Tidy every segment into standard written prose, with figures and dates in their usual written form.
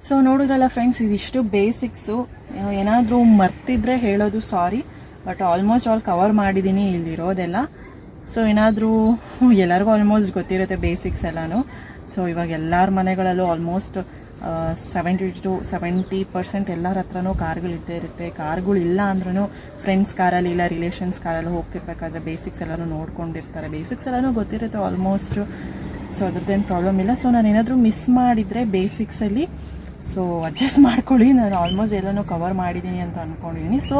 So ನೋಡೋದಲ್ಲ friends, ಇದಿಷ್ಟು basics. ಏನಾದರೂ ಮರ್ತಿದ್ರೆ ಹೇಳೋದು ಸಾರಿ, ಬಟ್ ಆಲ್ಮೋಸ್ಟ್ ಆಲ್ ಕವರ್ ಮಾಡಿದ್ದೀನಿ ಇಲ್ಲಿರೋದೆಲ್ಲ. ಸೊ ಏನಾದರೂ ಎಲ್ಲರಿಗೂ ಆಲ್ಮೋಸ್ಟ್ ಗೊತ್ತಿರುತ್ತೆ ಬೇಸಿಕ್ಸ್ ಎಲ್ಲನೂ. ಸೊ ಇವಾಗ ಎಲ್ಲರ ಮನೆಗಳಲ್ಲೂ ಆಲ್ಮೋಸ್ಟ್ 70% ಎಲ್ಲರ ಹತ್ರನೂ ಕಾರ್ಗಳಿದ್ದೇ ಇರುತ್ತೆ. ಕಾರ್ಗಳಿಲ್ಲ ಅಂದ್ರೂ ಫ್ರೆಂಡ್ಸ್ ಕಾರಲ್ಲಿ ಇಲ್ಲ ರಿಲೇಷನ್ಸ್ ಕಾರಲ್ಲಿ ಹೋಗ್ತಿರ್ಬೇಕಾದ್ರೆ ಬೇಸಿಕ್ಸ್ ಎಲ್ಲನೂ ನೋಡ್ಕೊಂಡಿರ್ತಾರೆ. ಬೇಸಿಕ್ಸ್ ಎಲ್ಲನೂ ಗೊತ್ತಿರುತ್ತೆ ಆಲ್ಮೋಸ್ಟ್. ಸೊ ಅದ್ರದ್ದೇನು ಪ್ರಾಬ್ಲಮ್ ಇಲ್ಲ. ಸೊ ನಾನು ಏನಾದರೂ ಮಿಸ್ ಮಾಡಿದರೆ ಬೇಸಿಕ್ಸಲ್ಲಿ ಸೊ ಅಡ್ಜಸ್ಟ್ ಮಾಡ್ಕೊಳ್ಳಿ. ನಾನು ಆಲ್ಮೋಸ್ಟ್ ಎಲ್ಲನೂ ಕವರ್ ಮಾಡಿದ್ದೀನಿ ಅಂತ ಅಂದ್ಕೊಂಡಿದ್ದೀನಿ. ಸೊ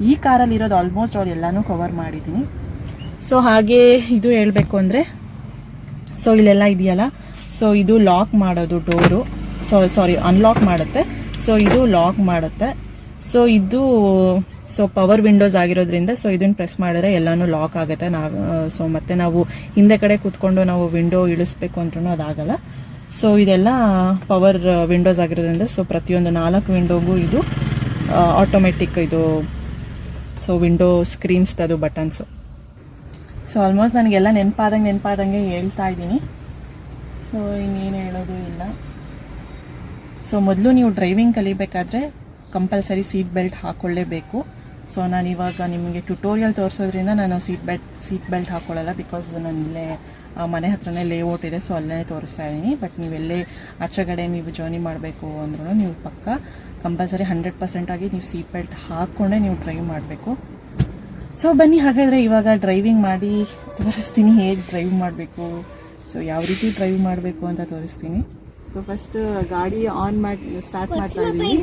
ಈ ಕಾರಲ್ಲಿ ಇರೋದು ಆಲ್ಮೋಸ್ಟ್ ಅವ್ರು ಎಲ್ಲನೂ ಕವರ್ ಮಾಡಿದ್ದೀನಿ. ಸೊ ಹಾಗೆ ಇದು ಹೇಳಬೇಕು ಅಂದರೆ, ಸೊ ಇಲ್ಲೆಲ್ಲ ಇದೆಯಲ್ಲ, ಸೊ ಇದು ಲಾಕ್ ಮಾಡೋದು ಡೋರು. ಸಾರಿ ಅನ್ಲಾಕ್ ಮಾಡುತ್ತೆ. ಸೊ ಇದು ಲಾಕ್ ಮಾಡುತ್ತೆ. ಸೊ ಇದು ಪವರ್ ವಿಂಡೋಸ್ ಆಗಿರೋದ್ರಿಂದ ಸೊ ಇದನ್ನು ಪ್ರೆಸ್ ಮಾಡಿದ್ರೆ ಎಲ್ಲನೂ ಲಾಕ್ ಆಗುತ್ತೆ. ಸೊ ಮತ್ತೆ ನಾವು ಹಿಂದೆ ಕಡೆ ಕೂತ್ಕೊಂಡು ನಾವು ವಿಂಡೋ ಇಳಿಸ್ಬೇಕು ಅಂದ್ರೂ ಅದಾಗಲ್ಲ. ಸೊ ಇದೆಲ್ಲ ಪವರ್ ವಿಂಡೋಸ್ ಆಗಿರೋದ್ರಿಂದ ಸೊ ಪ್ರತಿಯೊಂದು 4 ವಿಂಡೋಗೂ ಇದು ಆಟೋಮೆಟಿಕ್ ಇದು. ಸೊ ವಿಂಡೋ ಸ್ಕ್ರೀನ್ಸ್ ಅದು ಬಟನ್ಸು. ಸೊ ಆಲ್ಮೋಸ್ಟ್ ನನಗೆಲ್ಲ ನೆನಪಾದಂಗೆ ಹೇಳ್ತಾ ಇದ್ದೀನಿ. ಸೊ ಇನ್ನೇನು ಹೇಳೋದು ಇಲ್ಲ. ಸೊ ಮೊದಲು ನೀವು ಡ್ರೈವಿಂಗ್ ಕಲಿಬೇಕಾದ್ರೆ ಕಂಪಲ್ಸರಿ ಸೀಟ್ ಬೆಲ್ಟ್ ಹಾಕ್ಕೊಳ್ಳೇಬೇಕು. ಸೊ ನಾನು ಇವಾಗ ನಿಮಗೆ ಟ್ಯುಟೋರಿಯಲ್ ತೋರಿಸೋದ್ರಿಂದ ನಾನು ಸೀಟ್ ಬೆಲ್ಟ್ ಹಾಕ್ಕೊಳ್ಳಲ್ಲ. ಬಿಕಾಸ್ ನನ್ನಲ್ಲೇ ಮನೆ ಹತ್ರನೇ ಲೇಔಟ್ ಇದೆ, ಸೊ ಅಲ್ಲೇ ತೋರಿಸ್ತಾ ಇದ್ದೀನಿ. ಬಟ್ ನೀವೆಲ್ಲೇ ಆಚೆಗಡೆ ನೀವು ಜರ್ನಿ ಮಾಡಬೇಕು ಅಂದ್ರೂ ನೀವು ಪಕ್ಕ ಕಂಪಲ್ಸರಿ 100% ಆಗಿ ನೀವು ಸೀಟ್ ಬೆಲ್ಟ್ ಹಾಕ್ಕೊಂಡೇ ನೀವು ಡ್ರೈವ್ ಮಾಡಬೇಕು. ಸೊ ಬನ್ನಿ ಹಾಗಾದರೆ ಇವಾಗ ಡ್ರೈವಿಂಗ್ ಮಾಡಿ ತೋರಿಸ್ತೀನಿ, ಹೇಗೆ ಡ್ರೈವ್ ಮಾಡಬೇಕು, ಸೊ ಯಾವ ರೀತಿ ಡ್ರೈವ್ ಮಾಡಬೇಕು ಅಂತ ತೋರಿಸ್ತೀನಿ. ಸೊ ಫಸ್ಟ್ ಗಾಡಿ ಆನ್ ಮಾಡಿ ಸ್ಟಾರ್ಟ್ ಮಾಡ್ತಾ ಇದ್ದೀನಿ.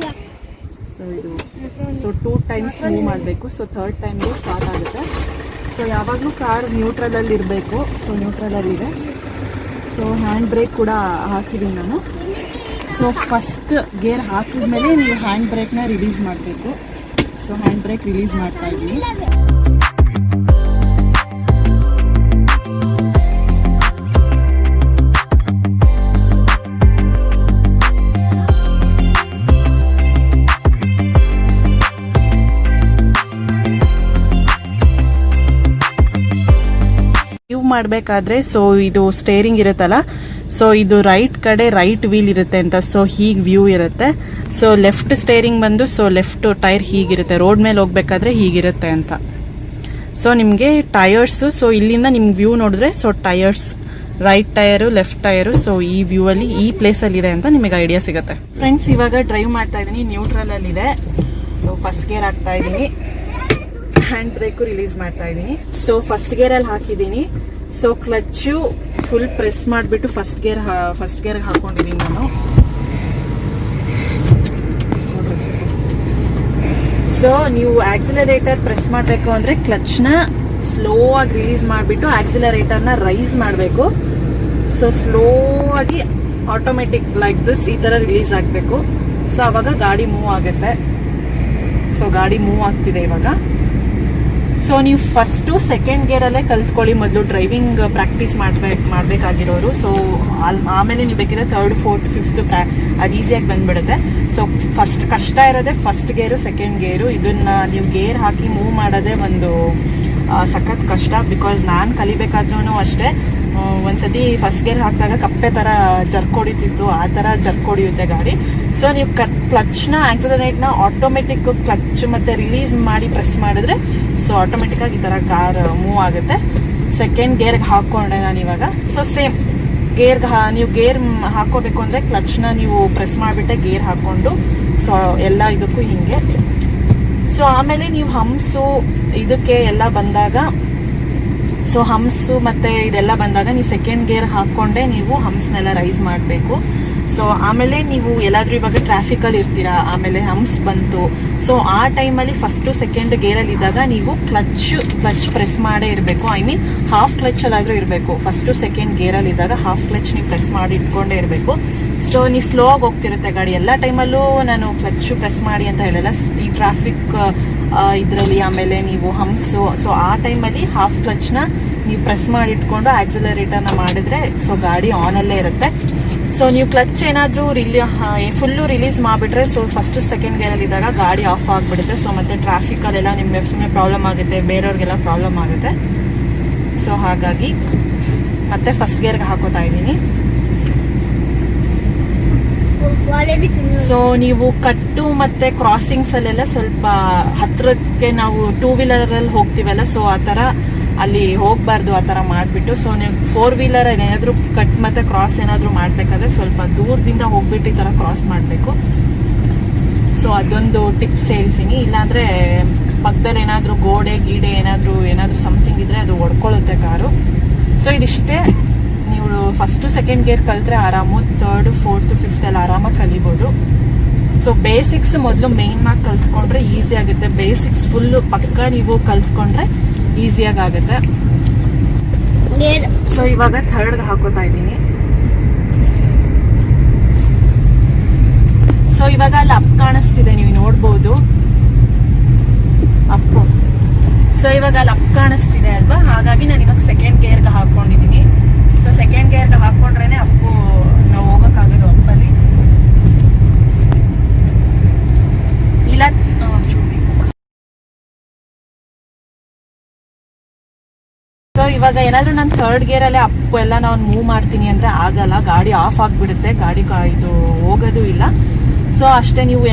ಸೊ ಇದು 2 ಟೈಮ್ಸ್ ಮೂವ್ ಮಾಡಬೇಕು. ಸೊ 3rd ಟೈಮ್ಗೆ ಸ್ಟಾರ್ಟ್ ಆಗುತ್ತೆ. ಸೊ ಯಾವಾಗಲೂ ಕಾರ್ ನ್ಯೂಟ್ರಲಲ್ಲಿ ಇರಬೇಕು. ಸೊ ನ್ಯೂಟ್ರಲಲ್ಲಿದೆ. ಸೊ ಹ್ಯಾಂಡ್ ಬ್ರೇಕ್ ಕೂಡ ಹಾಕಿದ್ದೀನಿ ನಾನು. ಸೊ ಫಸ್ಟ್ ಗೇರ್ ಹಾಕಿದ್ಮೇಲೆ ನೀವು ಹ್ಯಾಂಡ್ ಬ್ರೇಕ್ನ ರಿಲೀಸ್ ಮಾಡಬೇಕು. ಸೊ ಹ್ಯಾಂಡ್ ಬ್ರೇಕ್ ರಿಲೀಸ್ ಮಾಡ್ತಾ ಇದ್ದೀನಿ. ಮಾಡಬೇಕಾದ್ರೆ ಸೊ ಇದು ಸ್ಟೇರಿಂಗ್ ಇರುತ್ತಲ್ಲ, ಸೊ ಇದು ರೈಟ್ ಕಡೆ ರೈಟ್ ವೀಲ್ ಇರುತ್ತೆ ಅಂತ. ಸೊ ಹೀಗೆ ವ್ಯೂ ಇರುತ್ತೆ. ಸೊ ಲೆಫ್ಟ್ ಸ್ಟೇರಿಂಗ್ ಬಂದು ಸೊ ಲೆಫ್ಟ್ ಟೈರ್ ಹೀಗಿರುತ್ತೆ, ರೋಡ್ ಮೇಲೆ ಹೋಗ್ಬೇಕಾದ್ರೆ ಹೀಗಿರುತ್ತೆ ಅಂತ. ಸೊ ನಿಮಗೆ ಟೈರ್ಸ್, ಸೊ ಇಲ್ಲಿಂದ ನಿಮ್ಗೆ ವ್ಯೂ ನೋಡಿದ್ರೆ so tyres right tyre left tyre so ಈ ವ್ಯೂ ಅಲ್ಲಿ ಈ ಪ್ಲೇಸ್ ಅಲ್ಲಿ ಇದೆ ಅಂತ ನಿಮಗೆ ಐಡಿಯಾ ಸಿಗುತ್ತೆ. ಫ್ರೆಂಡ್ಸ್ ಇವಾಗ ಡ್ರೈವ್ ಮಾಡ್ತಾ ಇದ್ದೀನಿ, ನ್ಯೂಟ್ರಲ್ ಅಲ್ಲಿ ಇದೆ. ಸೊ ಫಸ್ಟ್ ಗೇರ್ ಹಾಕ್ತಾ ಇದ್ದೀನಿ, ಹ್ಯಾಂಡ್ ಬ್ರೇಕು ರಿಲೀಸ್ ಮಾಡ್ತಾ ಇದ್ದೀನಿ. ಸೊ ಫಸ್ಟ್ ಗೇರ್ ಅಲ್ಲಿ ಹಾಕಿದ್ದೀನಿ. ಸೊ ಕ್ಲಚ್ಚು ಫುಲ್ ಪ್ರೆಸ್ ಮಾಡಿಬಿಟ್ಟು ಫಸ್ಟ್ ಗೇರ್ ಹಾಕೊಂಡಿದ್ದೀನಿ ನಾನು. ಸೊ ನೀವು ಆಕ್ಸಿಲರೇಟರ್ ಪ್ರೆಸ್ ಮಾಡಬೇಕು ಅಂದರೆ ಕ್ಲಚ್ನ ಸ್ಲೋ ಆಗಿ ರಿಲೀಸ್ ಮಾಡಿಬಿಟ್ಟು ಆಕ್ಸಿಲರೇಟರ್ನ ರೈಸ್ ಮಾಡಬೇಕು. ಸೊ ಸ್ಲೋ ಆಗಿ ಆಟೋಮೆಟಿಕ್ ಲೈಕ್ ದಿಸ್ ಈ ಥರ ರಿಲೀಸ್ ಆಗಬೇಕು. ಸೊ ಅವಾಗ ಗಾಡಿ ಮೂವ್ ಆಗುತ್ತೆ. ಸೊ ಗಾಡಿ ಮೂವ್ ಆಗ್ತಿದೆ ಇವಾಗ. ಸೊ ನೀವು ಫಸ್ಟು ಸೆಕೆಂಡ್ ಗೇರಲ್ಲೇ ಕಲ್ತ್ಕೊಳ್ಳಿ, ಮೊದಲು ಡ್ರೈವಿಂಗ್ ಪ್ರಾಕ್ಟೀಸ್ ಮಾಡಬೇಕಾಗಿರೋರು. ಸೊ ಆಮೇಲೆ ನೀವು ಬೇಕಿದ್ರೆ 3rd 4th 5th ಅದು ಈಸಿಯಾಗಿ ಬಂದ್ಬಿಡುತ್ತೆ. ಸೊ ಫಸ್ಟ್ ಕಷ್ಟ ಇರೋದೇ ಫಸ್ಟ್ ಗೇರು ಸೆಕೆಂಡ್ ಗೇರು. ಇದನ್ನ ನೀವು ಗೇರ್ ಹಾಕಿ ಮೂವ್ ಮಾಡೋದೇ ಒಂದು ಸಖತ್ ಕಷ್ಟ. ಬಿಕಾಸ್ ನಾನು ಕಲಿಬೇಕಾದ್ರೂ ಅಷ್ಟೇ ಒಂದ್ಸತಿ ಫಸ್ಟ್ ಗೇರ್ ಹಾಕಿದಾಗ ಕಪ್ಪೆ ಥರ ಜರ್ಕ್ ಹೊಡಿತಿತ್ತು, ಆ ಥರ ಜರ್ಕ್ ಹೊಡಿಯುತ್ತೆ ಗಾಡಿ. ಸೊ ನೀವು ಕ್ಲಚ್ನ ಆಕ್ಸಿಲರೇಟ್ನ ಆಟೋಮೆಟಿಕ್ ಕ್ಲಚ್ ಮತ್ತೆ ರಿಲೀಸ್ ಮಾಡಿ ಪ್ರೆಸ್ ಮಾಡಿದ್ರೆ ಸೊ ಆಟೋಮೆಟಿಕ್ಕಾಗಿ ಈ ಥರ ಕಾರ್ ಮೂವ್ ಆಗುತ್ತೆ. ಸೆಕೆಂಡ್ ಗೇರ್ಗೆ ಹಾಕ್ಕೊಂಡೆ ನಾನು ಇವಾಗ. ಸೊ ಸೇಮ್ ನೀವು ಗೇರ್ ಹಾಕೋಬೇಕು ಅಂದರೆ ಕ್ಲಚ್ನ ನೀವು ಪ್ರೆಸ್ ಮಾಡಿಬಿಟ್ಟೆ ಗೇರ್ ಹಾಕ್ಕೊಂಡು ಸೊ ಎಲ್ಲ ಇದಕ್ಕೂ ಹೀಗೆ. ಸೊ ಆಮೇಲೆ ನೀವು ಹಂಸು ಇದಕ್ಕೆ ಎಲ್ಲ ಬಂದಾಗ ಸೊ ಹಂಸು ಮತ್ತೆ ಇದೆಲ್ಲ ಬಂದಾಗ ನೀವು ಸೆಕೆಂಡ್ ಗೇರ್ ಹಾಕ್ಕೊಂಡೆ ನೀವು ಹಂಸ್ನೆಲ್ಲ ರೈಸ್ ಮಾಡಬೇಕು. ಸೊ ಆಮೇಲೆ ನೀವು ಎಲ್ಲಾದರೂ ಇವಾಗ ಟ್ರಾಫಿಕಲ್ಲಿ ಇರ್ತೀರಾ, ಆಮೇಲೆ ಹಂಪ್ಸ್ ಬಂತು, ಸೊ ಆ ಟೈಮಲ್ಲಿ ಫಸ್ಟು ಸೆಕೆಂಡ್ ಗೇರಲ್ಲಿ ಇದ್ದಾಗ ನೀವು ಕ್ಲಚ್ ಪ್ರೆಸ್ ಮಾಡೇ ಇರಬೇಕು. ಐ ಮೀನ್ ಹಾಫ್ ಕ್ಲಚ್ಚಲ್ಲಾದರೂ ಇರಬೇಕು. ಫಸ್ಟು ಸೆಕೆಂಡ್ ಗೇರಲ್ಲಿ ಇದ್ದಾಗ ಹಾಫ್ ಕ್ಲಚ್ ನೀವು ಪ್ರೆಸ್ ಮಾಡಿ ಇಟ್ಕೊಂಡೇ ಇರಬೇಕು. ಸೊ ನೀವು ಸ್ಲೋ ಆಗಿ ಹೋಗ್ತಿರುತ್ತೆ ಗಾಡಿ. ಎಲ್ಲ ಟೈಮಲ್ಲೂ ನಾನು ಕ್ಲಚ್ಚು ಪ್ರೆಸ್ ಮಾಡಿ ಅಂತ ಹೇಳಲ್ಲ. ಈ ಟ್ರಾಫಿಕ್ ಇದರಲ್ಲಿ ಆಮೇಲೆ ನೀವು ಹಂಪ್ಸು, ಸೊ ಆ ಟೈಮಲ್ಲಿ ಹಾಫ್ ಕ್ಲಚ್ನ ನೀವು ಪ್ರೆಸ್ ಮಾಡಿ ಇಟ್ಕೊಂಡು ಆಕ್ಸಿಲರೇಟರ್ನ ಮಾಡಿದ್ರೆ ಸೊ ಗಾಡಿ ಆನಲ್ಲೇ ಇರುತ್ತೆ. ಸೊ ನೀವು ಕ್ಲಚ್ ಏನಾದರೂ ಫುಲ್ಲು ರಿಲೀಸ್ ಮಾಡಿಬಿಟ್ರೆ ಸೊ ಫಸ್ಟು ಸೆಕೆಂಡ್ ಗೇರಲ್ಲಿ ಇದ್ದಾಗ ಗಾಡಿ ಆಫ್ ಆಗಿಬಿಡುತ್ತೆ. ಸೊ ಮತ್ತೆ ಟ್ರಾಫಿಕಲ್ಲೆಲ್ಲ ನಿಮಗೆ ಸುಮ್ಮನೆ ಪ್ರಾಬ್ಲಮ್ ಆಗುತ್ತೆ, ಬೇರೆಯವ್ರಿಗೆಲ್ಲ ಪ್ರಾಬ್ಲಮ್ ಆಗುತ್ತೆ. ಸೊ ಹಾಗಾಗಿ ಮತ್ತೆ ಫಸ್ಟ್ ಗೇರ್ಗೆ ಹಾಕೋತಾ ಇದ್ದೀನಿ. ಸೊ ನೀವು ಕಟ್ಟು ಮತ್ತು ಕ್ರಾಸಿಂಗ್ಸಲ್ಲೆಲ್ಲ ಸ್ವಲ್ಪ ಹತ್ತಿರಕ್ಕೆ ನಾವು 2 ವೀಲರಲ್ಲಿ ಹೋಗ್ತೀವಲ್ಲ, ಸೊ ಆ ಥರ ಅಲ್ಲಿ ಹೋಗಬಾರ್ದು, ಆ ಥರ ಮಾಡಿಬಿಟ್ಟು. ಸೊ ನೀವು 4 ವೀಲರ್ ಏನಾದರೂ ಕಟ್ ಮತ್ತು ಕ್ರಾಸ್ ಏನಾದರೂ ಮಾಡಬೇಕಾದ್ರೆ ಸ್ವಲ್ಪ ದೂರದಿಂದ ಹೋಗ್ಬಿಟ್ಟು ಈ ಥರ ಕ್ರಾಸ್ ಮಾಡಬೇಕು. ಸೊ ಅದೊಂದು ಟಿಪ್ಸ್ ಹೇಳ್ತೀನಿ. ಇಲ್ಲಾಂದರೆ ಪಕ್ಕದಲ್ಲಿ ಏನಾದರೂ ಗೋಡೆ ಗೀಡೆ ಏನಾದರೂ ಸಮಥಿಂಗ್ ಇದ್ದರೆ ಅದು ಹೊಡ್ಕೊಳ್ಳುತ್ತೆ ಕಾರು. ಸೊ ಇದಿಷ್ಟೇ. ನೀವು ಫಸ್ಟು ಸೆಕೆಂಡ್ ಗೇರ್ ಕಲಿತ್ರೆ ಆರಾಮು, 3rd 4th 5th ಎಲ್ಲ ಆರಾಮಾಗಿ ಕಲಿಬೋದು. ಸೊ ಬೇಸಿಕ್ಸ್ ಮೊದಲು ಮೇಯ್ನಾಗಿ ಕಲ್ತ್ಕೊಂಡ್ರೆ ಈಸಿ ಆಗುತ್ತೆ. ಬೇಸಿಕ್ಸ್ ಫುಲ್ಲು ಪಕ್ಕ ನೀವು ಕಲ್ತ್ಕೊಂಡ್ರೆ ಈಸಿಯಾಗಿ ಆಗುತ್ತೆ. ಸೊ ಇವಾಗ 3rd ಹಾಕೋತಾ ಇದ್ದೀನಿ. ಸೊ ಇವಾಗ ಅಲ್ಲಿ ಅಪ್ ಕಾಣಿಸ್ತಿದೆ, ನೀವು ನೋಡ್ಬೋದು ಅಪ್ಪು. ಸೊ ಇವಾಗ ಅಲ್ಲಿ ಅಪ್ ಕಾಣಿಸ್ತಿದೆ ಅಲ್ವಾ, ಹಾಗಾಗಿ ನಾನು ಇವಾಗ ಸೆಕೆಂಡ್ ಗೇರ್ಗೆ ಹಾಕೊಂಡಿದ್ದೀನಿ. ಸೊ ಸೆಕೆಂಡ್ ಗೇರ್ಗೆ ಹಾಕೊಂಡ್ರೇನೆ ಅಪ್ಪು ನಾವು ಹೋಗೋಕ್ಕಾಗೋದು ಅಪ್ಪಲ್ಲಿ. ಇಲ್ಲ ಸೊ ಇವಾಗ ಏನಾದರೂ ನಾನು 3rd ಗೇರಲ್ಲೇ ಅಪ್ಪು ಎಲ್ಲ ನಾನು ಮೂವ್ ಮಾಡ್ತೀನಿ ಅಂದರೆ ಆಗಲ್ಲ, ಗಾಡಿ ಆಫ್ ಆಗಿಬಿಡುತ್ತೆ, ಗಾಡಿ ಇದು ಹೋಗೋದು ಇಲ್ಲ. ಸೊ ಅಷ್ಟೇ, ನೀವು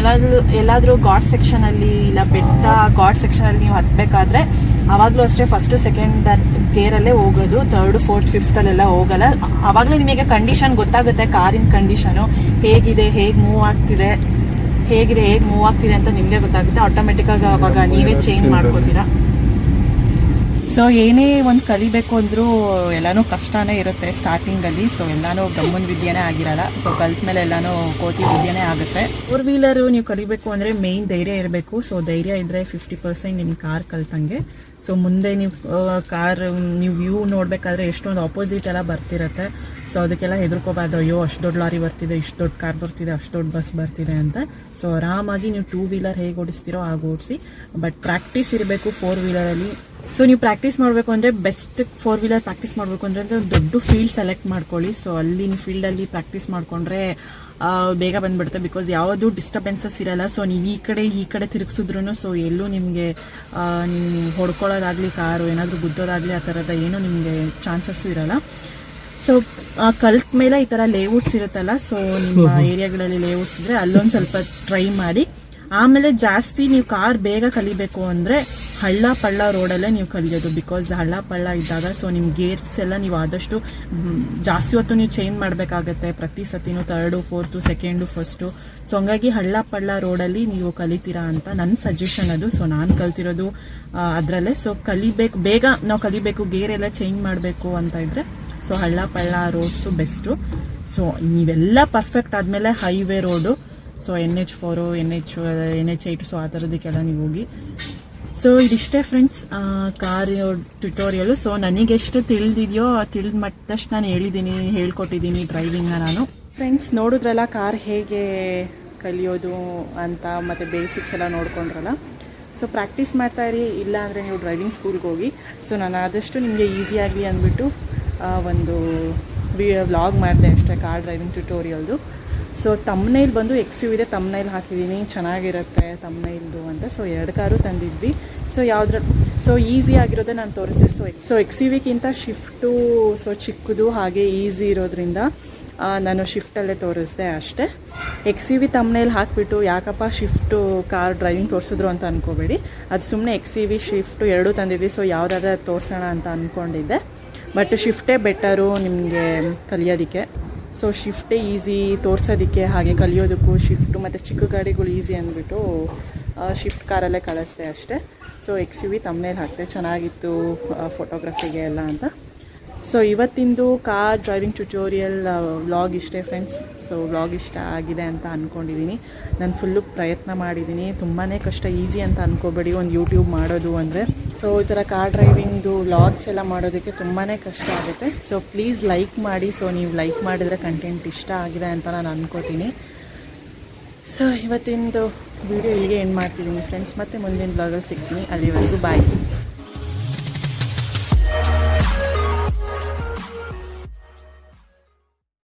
ಎಲ್ಲಾದರೂ ಘಾಟ್ ಸೆಕ್ಷನಲ್ಲಿ ಇಲ್ಲ ಬೆಟ್ಟ ಘಾಟ್ ಸೆಕ್ಷನಲ್ಲಿ ನೀವು ಹತ್ತಬೇಕಾದ್ರೆ ಆವಾಗಲೂ ಅಷ್ಟೇ ಫಸ್ಟು ಸೆಕೆಂಡ್ ಗೇರಲ್ಲೇ ಹೋಗೋದು, 3rd 4th 5th ಅಲ್ಲೆಲ್ಲ ಹೋಗಲ್ಲ. ಆವಾಗಲೇ ನಿಮಗೆ ಕಂಡೀಷನ್ ಗೊತ್ತಾಗುತ್ತೆ, ಕಾರಿನ ಕಂಡೀಷನು ಹೇಗಿದೆ, ಹೇಗೆ ಮೂವ್ ಆಗ್ತಿದೆ ಅಂತ ನಿಮಗೆ ಗೊತ್ತಾಗುತ್ತೆ. ಆಟೋಮೆಟಿಕ್ಕಾಗಿ ಆವಾಗ ನೀವೇ ಚೇಂಜ್ ಮಾಡ್ಕೋತೀರಾ. ಸೊ ಏನೇ ಒಂದು ಕಲಿಬೇಕು ಅಂದರೂ ಎಲ್ಲನೂ ಕಷ್ಟನೇ ಇರುತ್ತೆ ಸ್ಟಾರ್ಟಿಂಗಲ್ಲಿ. ಸೊ ಎಲ್ಲನೂ ಗಮ್ಮನ ವಿದ್ಯೆನೇ ಆಗಿರಲ್ಲ. ಸೊ ಕಲ್ತ ಮೇಲೆ ಎಲ್ಲನೂ ಕೋತಿ ವಿದ್ಯೆನೇ ಆಗುತ್ತೆ. 4 ವೀಲರು ನೀವು ಕಲಿಬೇಕು ಅಂದರೆ ಮೇಯ್ನ್ ಧೈರ್ಯ ಇರಬೇಕು. ಸೊ ಧೈರ್ಯ ಇದ್ದರೆ 50% ನಿಮ್ಮ ಕಾರ್ ಕಲ್ತಂಗೆ. ಸೊ ಮುಂದೆ ನೀವು ಕಾರ್ ನೀವು ವ್ಯೂ ನೋಡಬೇಕಾದ್ರೆ ಎಷ್ಟೊಂದು ಆಪೋಸಿಟ್ ಎಲ್ಲ ಬರ್ತಿರತ್ತೆ. ಸೊ ಅದಕ್ಕೆಲ್ಲ ಹೆದರ್ಕೋಬಾರ್ದು, ಅಯ್ಯೋ ಅಷ್ಟು ದೊಡ್ಡ ಲಾರಿ ಬರ್ತಿದೆ, ಇಷ್ಟು ದೊಡ್ಡ ಕಾರ್ ಬರ್ತಿದೆ, ಅಷ್ಟು ದೊಡ್ಡ ಬಸ್ ಬರ್ತಿದೆ ಅಂತ. ಸೊ ಆರಾಮಾಗಿ ನೀವು 2 ವೀಲರ್ ಹೇಗೆ ಓಡಿಸ್ತೀರೋ ಹಾಗೆ ಓಡಿಸಿ. ಬಟ್ ಪ್ರಾಕ್ಟೀಸ್ ಇರಬೇಕು 4 ವೀಲರಲ್ಲಿ. ಸೊ ನೀವು ಪ್ರಾಕ್ಟೀಸ್ ಮಾಡಬೇಕು ಅಂದರೆ ಬೆಸ್ಟ್ 4 ವೀಲರ್ ಪ್ರಾಕ್ಟೀಸ್ ಮಾಡಬೇಕು ಅಂದರೆ ದೊಡ್ಡ ಫೀಲ್ಡ್ ಸೆಲೆಕ್ಟ್ ಮಾಡ್ಕೊಳ್ಳಿ. ಸೊ ಅಲ್ಲಿ ನೀವು ಫೀಲ್ಡಲ್ಲಿ ಪ್ರಾಕ್ಟೀಸ್ ಮಾಡಿಕೊಂಡ್ರೆ ಬೇಗ ಬಂದ್ಬಿಡುತ್ತೆ. ಬಿಕಾಸ್ ಯಾವುದು ಡಿಸ್ಟರ್ಬೆನ್ಸಸ್ ಇರಲ್ಲ. ಸೊ ನೀವು ಈ ಕಡೆ ತಿರುಗಿಸಿದ್ರು ಸೊ ಎಲ್ಲೂ ನಿಮಗೆ ನೀವು ಹೊಡ್ಕೊಳ್ಳೋದಾಗಲಿ ಕಾರು ಏನಾದರೂ ಗುದ್ದೋದಾಗಲಿ ಆ ಥರದ ಏನೂ ನಿಮಗೆ ಚಾನ್ಸಸ್ಸು ಇರಲ್ಲ. ಸೊ ಕಲ್ತ ಮೇಲೆ ಈ ಥರ ಲೇಔಟ್ಸ್ ಇರುತ್ತಲ್ಲ, ಸೊ ನಿಮ್ಮ ಏರಿಯಾಗಳಲ್ಲಿ ಲೇಔಟ್ಸ್ ಇದ್ದರೆ ಅಲ್ಲೊಂದು ಸ್ವಲ್ಪ ಟ್ರೈ ಮಾಡಿ. ಆಮೇಲೆ ಜಾಸ್ತಿ ನೀವು ಕಾರ್ ಬೇಗ ಕಲಿಬೇಕು ಅಂದರೆ ಹಳ್ಳ ಪಳ್ಳ ರೋಡಲ್ಲೇ ನೀವು ಕಲಿಯೋದು. ಬಿಕಾಸ್ ಹಳ್ಳ ಪಳ್ಳ ಇದ್ದಾಗ ಸೊ ನಿಮ್ಮ ಗೇರ್ಸ್ ಎಲ್ಲ ನೀವು ಆದಷ್ಟು ಜಾಸ್ತಿ ಹೊತ್ತು ನೀವು ಚೇಂಜ್ ಮಾಡಬೇಕಾಗತ್ತೆ ಪ್ರತಿ ಸತಿನೂ, 3rd 4th 2nd 1st. So ಹಂಗಾಗಿ ಹಳ್ಳ ಪಳ್ಳ ರೋಡಲ್ಲಿ ನೀವು ಕಲಿತೀರಾ ಅಂತ ನನ್ನ ಸಜೆಷನ್ ಅದು. ಸೊ ನಾನು ಕಲ್ತಿರೋದು ಅದರಲ್ಲೇ. ಸೊ ಬೇಗ ನಾವು ಕಲಿಬೇಕು, ಗೇರ್ ಎಲ್ಲ ಚೇಂಜ್ ಮಾಡಬೇಕು ಅಂತ ಇದ್ದರೆ ಸೊ ಹಳ್ಳ ಪಳ್ಳ ರೋಡ್ಸು ಬೆಸ್ಟು. ಸೊ ನೀವೆಲ್ಲ ಪರ್ಫೆಕ್ಟ್ ಆದಮೇಲೆ highway road, so NH4 NH8 so ಆ ಥರದಕ್ಕೆಲ್ಲ ನೀವು ಹೋಗಿ. ಸೊ ಇದಿಷ್ಟೇ ಫ್ರೆಂಡ್ಸ್ ಕಾರ್ ಟ್ಯುಟೋರಿಯಲು. ಸೊ ನನಗೆಷ್ಟು ತಿಳಿದಿದೆಯೋ ತಿಳಿದ ಮಟ್ಟಷ್ಟು ನಾನು ಹೇಳ್ಕೊಟ್ಟಿದ್ದೀನಿ ಡ್ರೈವಿಂಗ್ನ ನಾನು. ಫ್ರೆಂಡ್ಸ್ ನೋಡಿದ್ರಲ್ಲ ಕಾರ್ ಹೇಗೆ ಕಲಿಯೋದು ಅಂತ, ಮತ್ತು ಬೇಸಿಕ್ಸ್ ಎಲ್ಲ ನೋಡ್ಕೊಂಡ್ರಲ್ಲ. ಸೊ ಪ್ರಾಕ್ಟೀಸ್ ಮಾಡ್ತಾಯಿರಿ, ಇಲ್ಲ ಅಂದರೆ ನೀವು ಡ್ರೈವಿಂಗ್ ಸ್ಕೂಲ್ಗೆ ಹೋಗಿ. ಸೊ ನಾನು ಆದಷ್ಟು ನಿಮಗೆ ಈಸಿ ಆಗಲಿ ಅಂದ್ಬಿಟ್ಟು ಒಂದು ವ್ಲಾಗ್ ಮಾಡಿದೆ ಅಷ್ಟೇ ಕಾರ್ ಡ್ರೈವಿಂಗ್ ಟ್ಯುಟೋರಿಯಲ್ದು. ಸೊ ತಮ್ನೈಲ್ ಬಂದು XUV ಇದೆ, ತಮ್ನೈಲ್ ಹಾಕಿದ್ದೀನಿ, ಚೆನ್ನಾಗಿರುತ್ತೆ ತಮ್ನೈಲ್ದು ಅಂತ. ಸೊ 2 ಕಾರು ತಂದಿದ್ವಿ. ಸೊ ಈಸಿ ಆಗಿರೋದೇ ನಾನು ತೋರಿಸ್ತೀನಿ. ಸೊ XUVಗಿಂತ ಶಿಫ್ಟು ಸೊ ಚಿಕ್ಕದು ಹಾಗೆ ಈಸಿ ಇರೋದ್ರಿಂದ ನಾನು ಶಿಫ್ಟಲ್ಲೇ ತೋರಿಸ್ದೆ ಅಷ್ಟೇ. XUV ತಮ್ನೈಲ್ ಹಾಕಿಬಿಟ್ಟು ಯಾಕಪ್ಪ ಶಿಫ್ಟು ಕಾರ್ ಡ್ರೈವಿಂಗ್ ತೋರಿಸಿದ್ರು ಅಂತ ಅಂದ್ಕೋಬೇಡಿ. ಅದು ಸುಮ್ಮನೆ XUV ಶಿಫ್ಟು 2 ತಂದಿದ್ವಿ. ಸೊ ಯಾವುದಾದ್ರೂ ತೋರಿಸೋಣ ಅಂತ ಅಂದ್ಕೊಂಡಿದ್ದೆ. ಬಟ್ ಶಿಫ್ಟೇ ಬೆಟರು ನಿಮಗೆ ಕಲಿಯೋದಕ್ಕೆ. ಸೊ ಶಿಫ್ಟೇ ಈಸಿ ತೋರಿಸೋದಕ್ಕೆ ಹಾಗೆ ಕಲಿಯೋದಕ್ಕೂ. ಶಿಫ್ಟು ಮತ್ತು ಚಿಕ್ಕ ಗಾಡಿಗಳು ಈಸಿ ಅಂದ್ಬಿಟ್ಟು ಶಿಫ್ಟ್ ಕಾರಲ್ಲೇ ಕಳಿಸ್ದೆ ಅಷ್ಟೇ. ಸೊ XUV ತಮ್ನೇಲ್ ಹಾಕ್ತೆ, ಚೆನ್ನಾಗಿತ್ತು ಫೋಟೋಗ್ರಫಿಗೆ ಎಲ್ಲ ಅಂತ. ಸೊ ಇವತ್ತಿಂದು ಕಾರ್ ಡ್ರೈವಿಂಗ್ ಟ್ಯುಟೋರಿಯಲ್ ವ್ಲಾಗ್ ಇಷ್ಟೇ ಫ್ರೆಂಡ್ಸ್. ಸೊ ವ್ಲಾಗ್ ಇಷ್ಟ ಆಗಿದೆ ಅಂತ ಅಂದ್ಕೊಂಡಿದ್ದೀನಿ. ನಾನು ಫುಲ್ಲು ಪ್ರಯತ್ನ ಮಾಡಿದ್ದೀನಿ, ತುಂಬಾ ಕಷ್ಟ, ಈಸಿ ಅಂತ ಅಂದ್ಕೋಬೇಡಿ ಒಂದು ಯೂಟ್ಯೂಬ್ ಮಾಡೋದು ಅಂದರೆ. ಸೊ ಈ ಥರ ಕಾರ್ ಡ್ರೈವಿಂಗ್ದು ವ್ಲಾಗ್ಸ್ ಎಲ್ಲ ಮಾಡೋದಕ್ಕೆ ತುಂಬಾ ಕಷ್ಟ ಆಗುತ್ತೆ. ಸೊ ಪ್ಲೀಸ್ ಲೈಕ್ ಮಾಡಿ. ಸೊ ನೀವು ಲೈಕ್ ಮಾಡಿದರೆ ಕಂಟೆಂಟ್ ಇಷ್ಟ ಆಗಿದೆ ಅಂತ ನಾನು ಅಂದ್ಕೋತೀನಿ. ಸೊ ಇವತ್ತಿಂದು ವಿಡಿಯೋ ಇಲ್ಲಿಗೆ ಎಂಡ್ ಮಾಡ್ತಿದ್ದೀನಿ ಫ್ರೆಂಡ್ಸ್. ಮತ್ತೆ ಮುಂದಿನ ಬ್ಲಾಗಲ್ಲಿ ಸಿಗ್ತೀನಿ. ಅಲ್ಲಿವರೆಗೂ ಬಾಯ್.